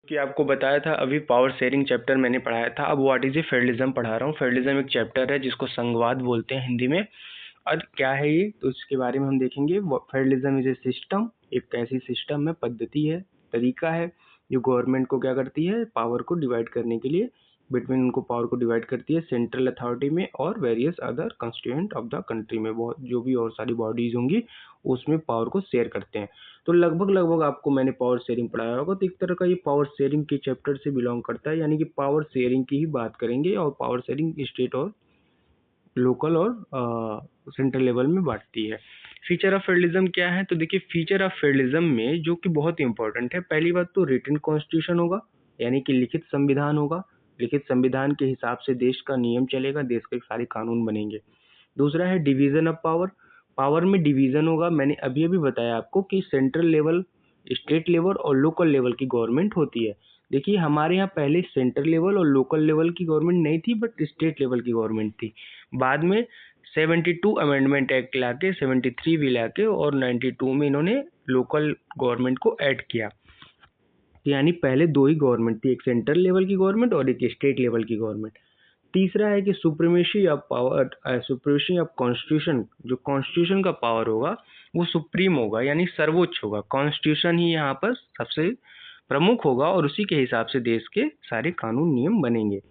कि आपको बताया था अभी पावर शेयरिंग चैप्टर मैंने पढ़ाया था। अब व्हाट इज ए फेडरलिज्म पढ़ा रहा हूँ। फेडरलिज्म एक चैप्टर है जिसको संघवाद बोलते हैं हिंदी में। और क्या है ये, तो इसके बारे में हम देखेंगे। फेडरलिज्म इज ए सिस्टम, एक ऐसी सिस्टम है, पद्धति है, तरीका है जो गवर्नमेंट को क्या करती है, पावर को डिवाइड करने के लिए, बिटवीन उनको पावर को डिवाइड करती है सेंट्रल अथॉरिटी में और various other constituent of the country में। बहुत जो भी और सारी बॉडीज होंगी उसमें पावर को शेयर करते हैं। तो लगभग आपको मैंने पावर शेयरिंग पढ़ाया होगा। तो एक तरह का ये पावर शेयरिंग के चैप्टर से बिलोंग करता है, यानी कि पावर शेयरिंग की ही बात करेंगे। और पावर शेयरिंग स्टेट और लोकल और सेंट्रल लेवल में बांटती है। फीचर ऑफ फेडरलिज्म क्या है, तो देखिए फीचर ऑफ फेडरलिज्म में जो कि बहुत इंपॉर्टेंट है, पहली बात तो रिटन कॉन्स्टिट्यूशन होगा, यानी कि लिखित संविधान होगा। लिखित संविधान के हिसाब से देश का नियम चलेगा, देश के सारे कानून बनेंगे। दूसरा है डिवीजन ऑफ पावर। पावर में डिवीजन होगा। मैंने अभी बताया आपको कि सेंट्रल लेवल, स्टेट लेवल और लोकल लेवल की गवर्नमेंट होती है। देखिए हमारे यहाँ पहले सेंट्रल लेवल और लोकल लेवल की गवर्नमेंट नहीं थी, बट स्टेट लेवल की गवर्नमेंट थी। बाद में 72 अमेंडमेंट एक्ट लाके, 73 भी लाके और 92 में इन्होंने लोकल गवर्नमेंट को ऐड किया। यानी पहले दो ही गवर्नमेंट थी, एक सेंट्रल लेवल की गवर्नमेंट और एक स्टेट लेवल की गवर्नमेंट। तीसरा है कि supremacy of power, supremacy of constitution. जो कॉन्स्टिट्यूशन का पावर होगा वो सुप्रीम होगा, यानी सर्वोच्च होगा। कॉन्स्टिट्यूशन ही यहाँ पर सबसे प्रमुख होगा और उसी के हिसाब से देश के सारे कानून नियम बनेंगे।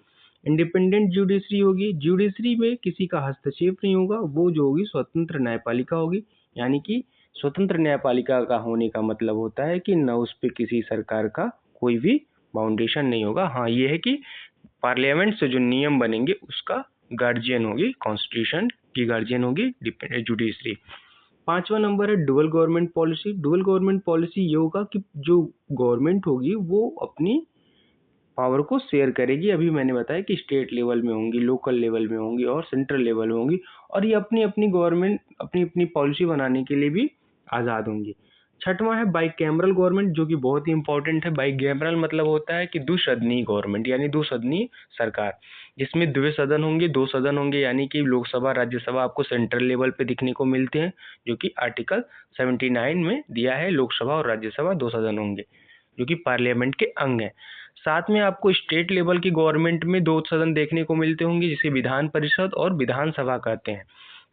इंडिपेंडेंट जुडिशरी होगी। जुडिशरी में किसी का हस्तक्षेप नहीं होगा, वो जो होगी स्वतंत्र न्यायपालिका होगी। यानी कि स्वतंत्र न्यायपालिका का होने का मतलब होता है कि न उस पर किसी सरकार का कोई भी बाउंडेशन नहीं होगा। हाँ, ये है कि पार्लियामेंट से जो नियम बनेंगे उसका गार्जियन होगी, कॉन्स्टिट्यूशन की गार्जियन होगी जुडिशरी। पांचवा नंबर है dual government policy. Dual government policy ये होगा कि जो गवर्नमेंट होगी वो अपनी पावर को शेयर करेगी। अभी मैंने बताया कि स्टेट लेवल में होंगी, लोकल लेवल में होंगी और सेंट्रल लेवल में होंगी, और ये अपनी अपनी गवर्नमेंट अपनी अपनी पॉलिसी बनाने के लिए भी आज़ाद होंगी। छठवां है बाइकैमरल गवर्नमेंट, जो कि बहुत ही इंपॉर्टेंट है। बाइकैमरल मतलब होता है कि द्विसदनीय गवर्नमेंट, यानी द्विसदनीय सरकार, जिसमें द्वि सदन होंगे, दो सदन होंगे। यानी कि लोकसभा राज्यसभा आपको सेंट्रल लेवल पे दिखने को मिलते हैं, जो कि आर्टिकल 79 में दिया है। लोकसभा और राज्यसभा दो सदन होंगे जो कि पार्लियामेंट के अंग है। साथ में आपको स्टेट लेवल की गवर्नमेंट में दो सदन देखने को मिलते होंगे, जिसे विधान परिषद और विधानसभा कहते हैं।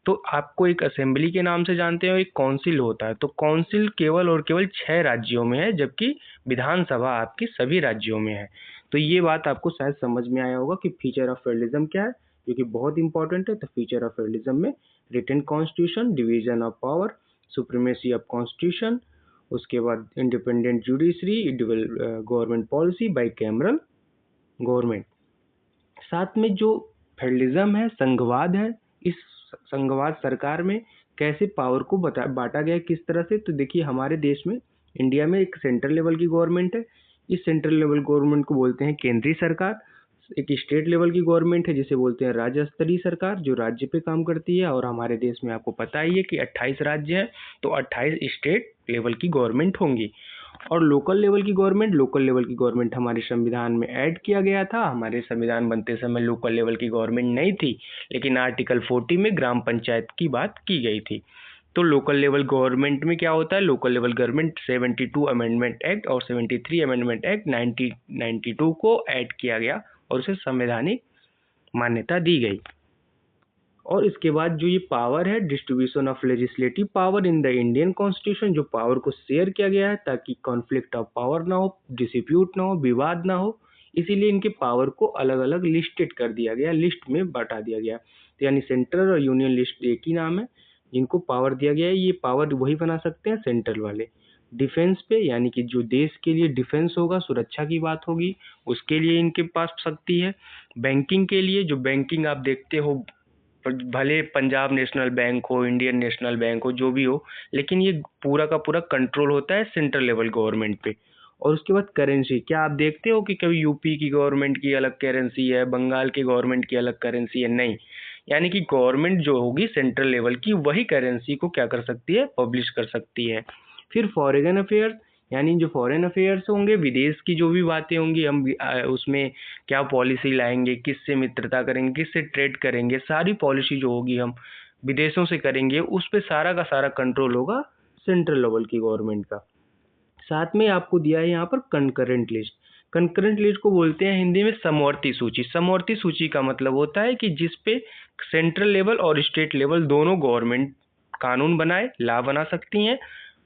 तो आपको एक असेंबली के नाम से जानते हैं और एक काउंसिल होता है। तो काउंसिल केवल और केवल 6 राज्यों में है, जबकि विधानसभा आपकी सभी राज्यों में है। तो ये बात आपको शायद समझ में आया होगा कि फीचर ऑफ फेडरलिज्म क्या है, जो कि बहुत इंपॉर्टेंट है। तो फीचर ऑफ फेडरलिज्म में written constitution, division of power, supremacy of constitution, उसके बाद independent judiciary, dual government policy, bicameral government. साथ में जो फेडरलिज्म है, संघवाद है। इस संघवाद सरकार में कैसे पावर को बांटा गया, किस तरह से, तो देखिए हमारे देश में, इंडिया में एक सेंट्रल लेवल की गवर्नमेंट है। इस सेंट्रल लेवल गवर्नमेंट को बोलते हैं केंद्रीय सरकार। एक स्टेट लेवल की गवर्नमेंट है जिसे बोलते हैं राज्य स्तरीय सरकार, जो राज्य पे काम करती है। और हमारे देश में आपको पता ही है कि 28 राज्य हैं, तो 28 स्टेट लेवल की गवर्नमेंट होंगी। और लोकल लेवल की गवर्नमेंट, लोकल लेवल की गवर्नमेंट हमारे संविधान में ऐड किया गया था। हमारे संविधान बनते समय लोकल लेवल की गवर्नमेंट नहीं थी, लेकिन आर्टिकल 40 में ग्राम पंचायत की बात की गई थी। तो लोकल लेवल गवर्नमेंट में क्या होता है, local level government 72 amendment act और 73 अमेंडमेंट एक्ट 1992 को ऐड किया गया और उसे संवैधानिक मान्यता दी गई। और इसके बाद जो ये पावर है, distribution of legislative power in the Indian constitution, जो पावर को शेयर किया गया है ताकि कॉन्फ्लिक्ट ऑफ पावर ना हो, डिस्प्यूट ना हो, विवाद ना हो, इसीलिए इनके पावर को अलग अलग लिस्टेड कर दिया गया, लिस्ट में बांटा दिया गया। तो यानी सेंट्रल और यूनियन लिस्ट एक ही नाम है जिनको पावर दिया गया है। ये पावर वही बना सकते हैं सेंट्रल वाले। डिफेंस पे, यानी कि जो देश के लिए डिफेंस होगा, सुरक्षा की बात होगी, उसके लिए इनके पास शक्ति है। बैंकिंग के लिए, जो बैंकिंग आप देखते हो, भले पंजाब नेशनल बैंक हो, इंडियन नेशनल बैंक हो, जो भी हो, लेकिन ये पूरा का पूरा कंट्रोल होता है सेंट्रल लेवल गवर्नमेंट पे। और उसके बाद करेंसी, क्या आप देखते हो कि कभी यूपी की गवर्नमेंट की अलग करेंसी है, बंगाल की गवर्नमेंट की अलग करेंसी है? नहीं। यानी कि गवर्नमेंट जो होगी सेंट्रल लेवल की, वही करेंसी को क्या कर सकती है, पब्लिश कर सकती है। फिर फॉरेन अफेयर्स, यानी जो फॉरेन अफेयर्स होंगे, विदेश की जो भी बातें होंगी, हम उसमें क्या पॉलिसी लाएंगे, किससे मित्रता करेंगे, किससे ट्रेड करेंगे, सारी पॉलिसी जो होगी हम विदेशों से करेंगे, उस पर सारा का सारा कंट्रोल होगा सेंट्रल लेवल की गवर्नमेंट का। साथ में आपको दिया है यहाँ पर कंकरेंट लिस्ट। कंकरेंट लिस्ट को बोलते हैं हिंदी में समवर्ती सूची। समवर्ती सूची का मतलब होता है कि जिस पे सेंट्रल लेवल और स्टेट लेवल दोनों गवर्नमेंट कानून बनाए, ला बना सकती हैं,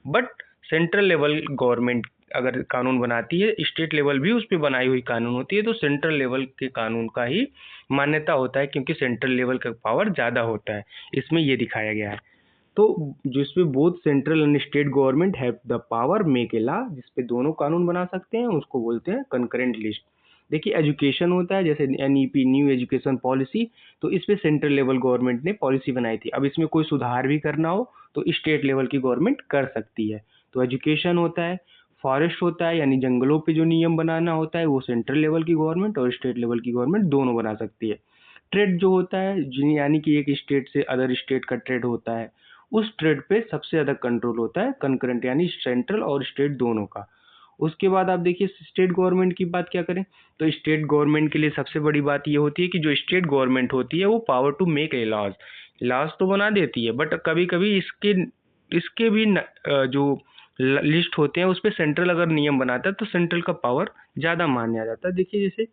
बट सेंट्रल लेवल गवर्नमेंट अगर कानून बनाती है, स्टेट लेवल भी उस पर बनाई हुई कानून होती है, तो सेंट्रल लेवल के कानून का ही मान्यता होता है, क्योंकि सेंट्रल लेवल का पावर ज़्यादा होता है। इसमें ये दिखाया गया है। तो जिसपे both central and state government have the power make a law, जिसपे दोनों कानून बना सकते हैं, उसको बोलते हैं कंकरेंट लिस्ट। देखिए एजुकेशन होता है, जैसे एनईपी, न्यू एजुकेशन पॉलिसी, तो इस पे सेंट्रल लेवल गवर्नमेंट ने पॉलिसी बनाई थी। अब इसमें कोई सुधार भी करना हो तो स्टेट लेवल की गवर्नमेंट कर सकती है। तो एजुकेशन होता है। फॉरेस्ट होता है, यानी जंगलों पे जो नियम बनाना होता है वो सेंट्रल लेवल की गवर्नमेंट और स्टेट लेवल की गवर्नमेंट दोनों बना सकती है। ट्रेड जो होता है, यानी कि एक स्टेट से अदर स्टेट का ट्रेड होता है, उस ट्रेड पे सबसे ज़्यादा कंट्रोल होता है कंकरेंट, यानी सेंट्रल और स्टेट दोनों का। उसके बाद आप देखिए स्टेट गवर्नमेंट की बात क्या करें, तो स्टेट गवर्नमेंट के लिए सबसे बड़ी बात ये होती है कि जो स्टेट गवर्नमेंट होती है वो power to make a laws, laws तो बना देती है, बट कभी कभी इसके भी जो लिस्ट होते हैं उस पर सेंट्रल अगर नियम बनाता है तो सेंट्रल का पावर ज़्यादा माना जाता है। देखिए जैसे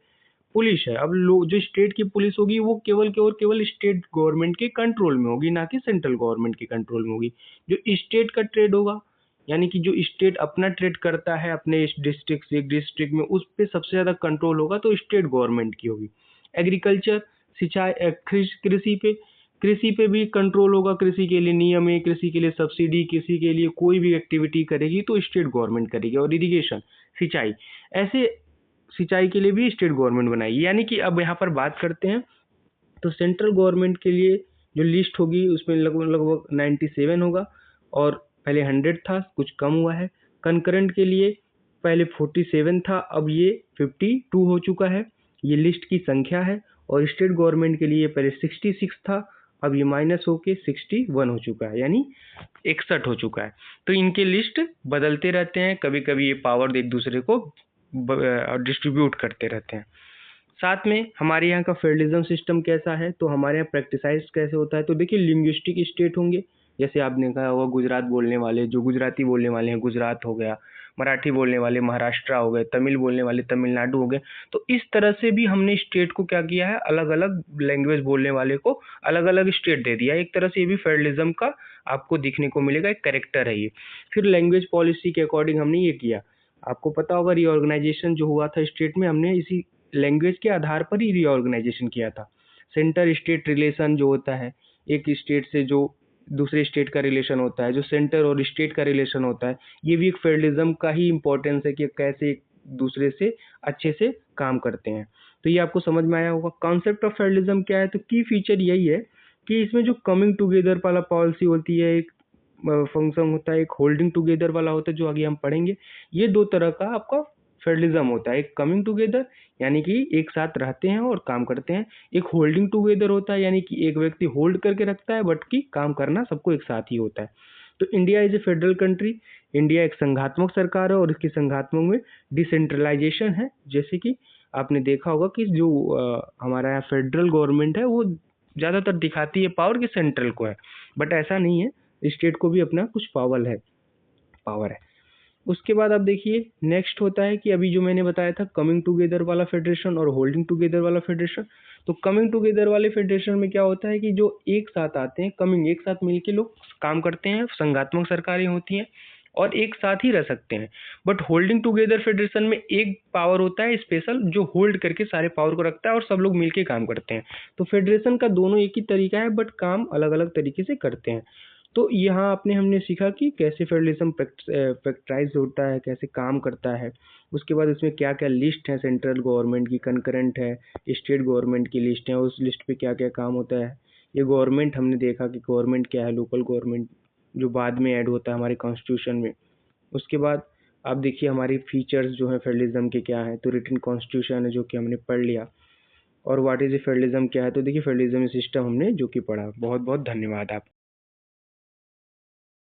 पुलिस है, अब लोग जो स्टेट की पुलिस होगी वो केवल स्टेट गवर्नमेंट के कंट्रोल में होगी, ना कि सेंट्रल गवर्नमेंट के कंट्रोल में होगी। जो स्टेट का ट्रेड होगा, यानी कि जो स्टेट अपना ट्रेड करता है अपने इस डिस्ट्रिक्ट से एक डिस्ट्रिक्ट में, उस पे सबसे ज़्यादा कंट्रोल होगा तो स्टेट गवर्नमेंट की होगी। एग्रीकल्चर, सिंचाई, कृषि पे भी कंट्रोल होगा, कृषि के लिए नियम है, कृषि के लिए सब्सिडी, कृषि के लिए कोई भी एक्टिविटी करेगी तो स्टेट गवर्नमेंट करेगी। और इरिगेशन, सिंचाई, ऐसे सिंचाई के लिए भी स्टेट गवर्नमेंट बनाएगी। यानी कि अब यहाँ पर बात करते हैं तो सेंट्रल गवर्नमेंट के लिए जो लिस्ट होगी उसमें लगभग 97 होगा, और पहले 100 था, कुछ कम हुआ है। कंकरेंट के लिए पहले 47 था, अब ये 52 हो चुका है, ये लिस्ट की संख्या है। और स्टेट गवर्नमेंट के लिए पहले 66 था, अब ये माइनस होके 61 हो चुका है, यानी 61 हो चुका है। तो इनके लिस्ट बदलते रहते हैं, कभी कभी ये पावर एक दूसरे को डिस्ट्रीब्यूट करते रहते हैं। साथ में हमारे यहाँ का फेडरलिज्म सिस्टम कैसा है, तो हमारे यहाँ प्रैक्टिसाइज कैसे होता है, तो देखिए लिंग्विस्टिक स्टेट होंगे, जैसे आपने कहा होगा गुजरात बोलने वाले जो गुजराती बोलने वाले हैं गुजरात हो गया, मराठी बोलने वाले महाराष्ट्र हो गए, तमिल बोलने वाले तमिलनाडु हो गए। तो इस तरह से भी हमने स्टेट को क्या किया है, अलग अलग लैंग्वेज बोलने वाले को अलग अलग स्टेट दे दिया। एक तरह से ये भी फेडरलिज्म का आपको दिखने को मिलेगा, एक कैरेक्टर है ये। फिर लैंग्वेज पॉलिसी के अकॉर्डिंग हमने ये किया, आपको पता होगा रीऑर्गेनाइजेशन जो हुआ था स्टेट में, हमने इसी लैंग्वेज के आधार पर ही रीऑर्गेनाइजेशन किया था। सेंटर स्टेट रिलेशन जो होता है, एक स्टेट से जो दूसरे स्टेट का रिलेशन होता है, जो सेंटर और स्टेट का रिलेशन होता है, ये भी एक फेडरलिज्म का ही इम्पोर्टेंस है कि कैसे एक दूसरे से अच्छे से काम करते हैं। तो ये आपको समझ में आया होगा। कॉन्सेप्ट ऑफ फेडरलिज्म क्या है, तो की फीचर यही है कि इसमें जो कमिंग टुगेदर वाला पॉलिसी होती है, एक फंक्शन होता है, एक होल्डिंग टुगेदर वाला होता है जो आगे हम पढ़ेंगे। ये दो तरह का आपका फेडरलिज्म होता है, एक कमिंग टुगेदर यानी कि एक साथ रहते हैं और काम करते हैं, एक होल्डिंग टुगेदर होता है यानी कि एक व्यक्ति होल्ड करके रखता है बट कि काम करना सबको एक साथ ही होता है। तो India is a federal country, India एक संघात्मक सरकार है और इसकी संघात्मक में डिसेंट्रलाइजेशन है। जैसे कि आपने देखा होगा कि जो हमारा यहाँ फेडरल गवर्नमेंट है वो ज़्यादातर दिखाती है पावर कि सेंट्रल को है, बट ऐसा नहीं है, स्टेट को भी अपना कुछ पावर है। उसके बाद आप देखिए नेक्स्ट होता है कि अभी जो मैंने बताया था कमिंग टुगेदर वाला फेडरेशन और होल्डिंग टुगेदर वाला फेडरेशन। तो कमिंग टुगेदर वाले फेडरेशन में क्या होता है कि जो एक साथ आते हैं, कमिंग एक साथ मिलके लोग काम करते हैं, संघात्मक सरकारें होती हैं और एक साथ ही रह सकते हैं। बट होल्डिंग टुगेदर फेडरेशन में एक पावर होता है स्पेशल जो होल्ड करके सारे पावर को रखता है और सब लोग मिलके काम करते हैं। तो फेडरेशन का दोनों एक ही तरीका है बट काम अलग अलग तरीके से करते हैं। तो यहाँ हमने सीखा कि कैसे फेडरलिज्म प्रैक्टिसाइज होता है, कैसे काम करता है। उसके बाद उसमें क्या क्या लिस्ट है, सेंट्रल गवर्नमेंट की, कंकरेंट है, स्टेट गवर्नमेंट की लिस्ट है, उस लिस्ट पे क्या क्या काम होता है। ये गवर्नमेंट हमने देखा कि गवर्नमेंट क्या है, लोकल गवर्नमेंट जो बाद में ऐड होता है हमारे कॉन्स्टिट्यूशन में। उसके बाद आप देखिए हमारी फीचर्स जो है फेडरलिज्म के क्या है, तो रिटन कॉन्स्टिट्यूशन है जो कि हमने पढ़ लिया। और व्हाट इज ए फेडरलिज्म क्या है, तो देखिए फेडरलिज्म सिस्टम हमने जो कि पढ़ा। बहुत बहुत धन्यवाद आप